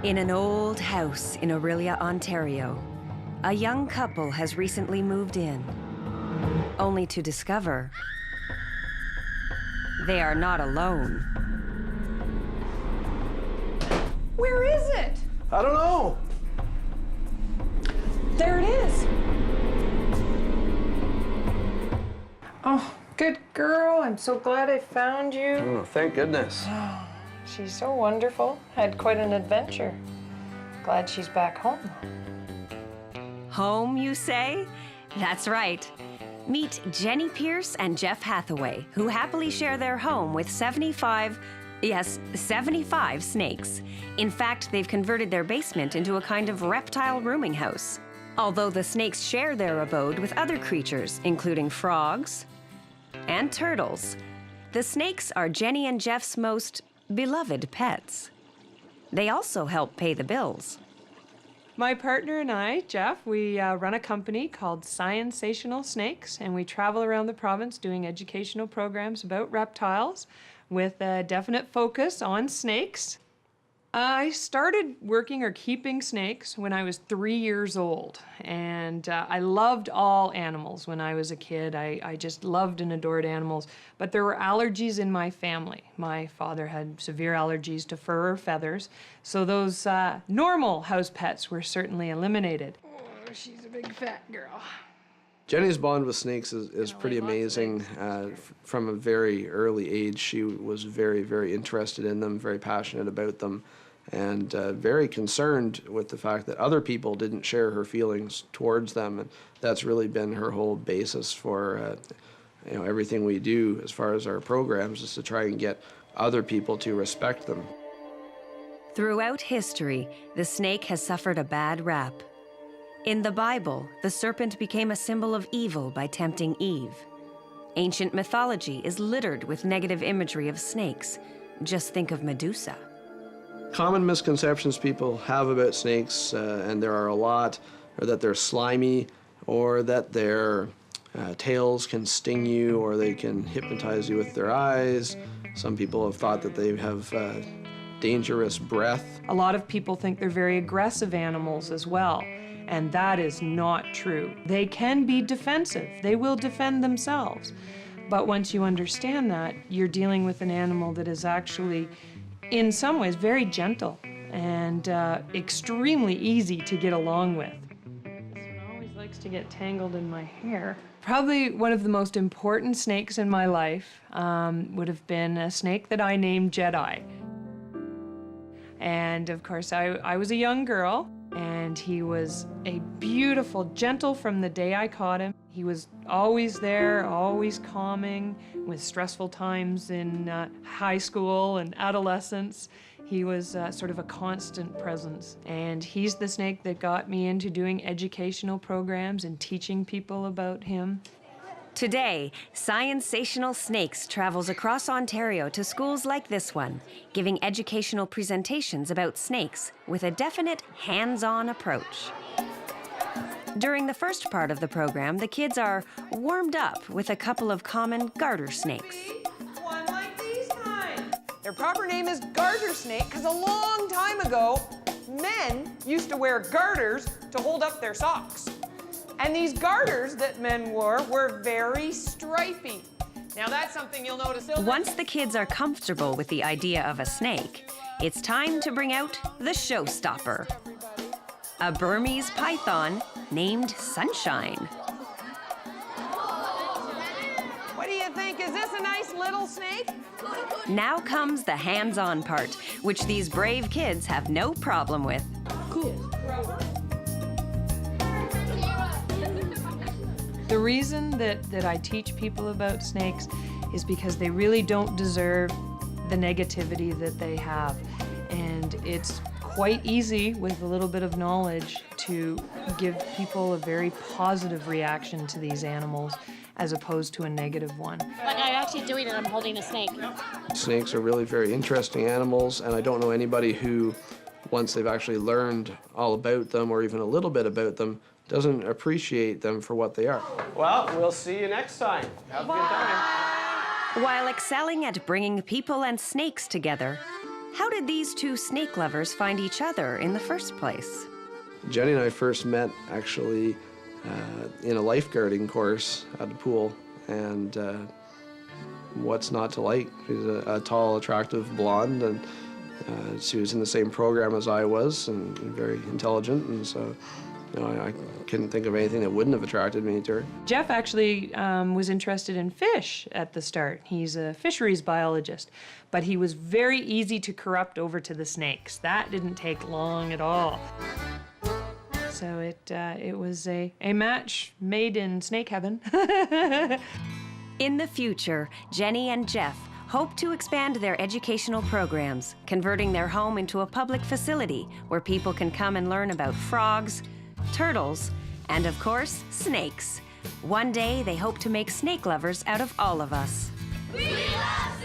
In an old house in Orillia, Ontario, a young couple has recently moved in, only to discover they are not alone. Where is it? I don't know. There it is. Oh, good girl. I'm so glad I found you. Oh, thank goodness. She's so wonderful. Had quite an adventure. Glad she's back home. Home, you say? That's right. Meet Jenny Pierce and Jeff Hathaway, who happily share their home with 75 snakes. In fact, they've converted their basement into a kind of reptile rooming house. Although the snakes share their abode with other creatures, including frogs and turtles, the snakes are Jenny and Jeff's most beloved pets. They also help pay the bills. My partner and I, Jeff, we run a company called Science-ational Snakes, and we travel around the province doing educational programs about reptiles with a definite focus on snakes. I started working or keeping snakes when I was 3 years old, and I loved all animals when I was a kid. I just loved and adored animals, but there were allergies in my family. My father had severe allergies to fur or feathers, so those normal house pets were certainly eliminated. Oh, she's a big fat girl. Jenny's bond with snakes is pretty amazing. From a very early age, she was very, very interested in them, very passionate about them, and very concerned with the fact that other people didn't share her feelings towards them. And that's really been her whole basis for everything we do as far as our programs, is to try and get other people to respect them. Throughout history, the snake has suffered a bad rap. In the Bible, the serpent became a symbol of evil by tempting Eve. Ancient mythology is littered with negative imagery of snakes. Just think of Medusa. Common misconceptions people have about snakes, and there are a lot, are that they're slimy, or that their tails can sting you, or they can hypnotize you with their eyes. Some people have thought that they have dangerous breath. A lot of people think they're very aggressive animals as well. And that is not true. They can be defensive. They will defend themselves. But once you understand that, you're dealing with an animal that is actually, in some ways, very gentle and extremely easy to get along with. This one always likes to get tangled in my hair. Probably one of the most important snakes in my life would have been a snake that I named Jedi. And of course, I was a young girl. And he was a beautiful, gentle from the day I caught him. He was always there, always calming with stressful times in high school and adolescence. He was sort of a constant presence. And he's the snake that got me into doing educational programs and teaching people about him. Today, Science-ational Snakes travels across Ontario to schools like this one, giving educational presentations about snakes with a definite hands-on approach. During the first part of the program, the kids are warmed up with a couple of common garter snakes. One like these kinds. Their proper name is garter snake because a long time ago, men used to wear garters to hold up their socks. And these garters that men wore were very stripy. Now that's something you'll notice. Once the kids are comfortable with the idea of a snake, it's time to bring out the showstopper. A Burmese python named Sunshine. What do you think? Is this a nice little snake? Now comes the hands-on part, which these brave kids have no problem with. Cool. The reason that I teach people about snakes is because they really don't deserve the negativity that they have. And it's quite easy with a little bit of knowledge to give people a very positive reaction to these animals as opposed to a negative one. Like I'm actually doing it, I'm holding a snake. Snakes are really very interesting animals, and I don't know anybody who, once they've actually learned all about them or even a little bit about them, doesn't appreciate them for what they are. Well, we'll see you next time. Have a good time. While excelling at bringing people and snakes together, How did these two snake lovers find each other in the first place? Jenny and I first met actually in a lifeguarding course at the pool, and what's not to like? She's a tall, attractive blonde, and she was in the same program as I was, and very intelligent, and so I couldn't think of anything that wouldn't have attracted me to her. Jeff actually was interested in fish at the start. He's a fisheries biologist, but he was very easy to corrupt over to the snakes. That didn't take long at all. So it was a match made in snake heaven. In the future, Jenny and Jeff hope to expand their educational programs, converting their home into a public facility where people can come and learn about frogs, turtles, and of course, snakes. One day, they hope to make snake lovers out of all of us. We love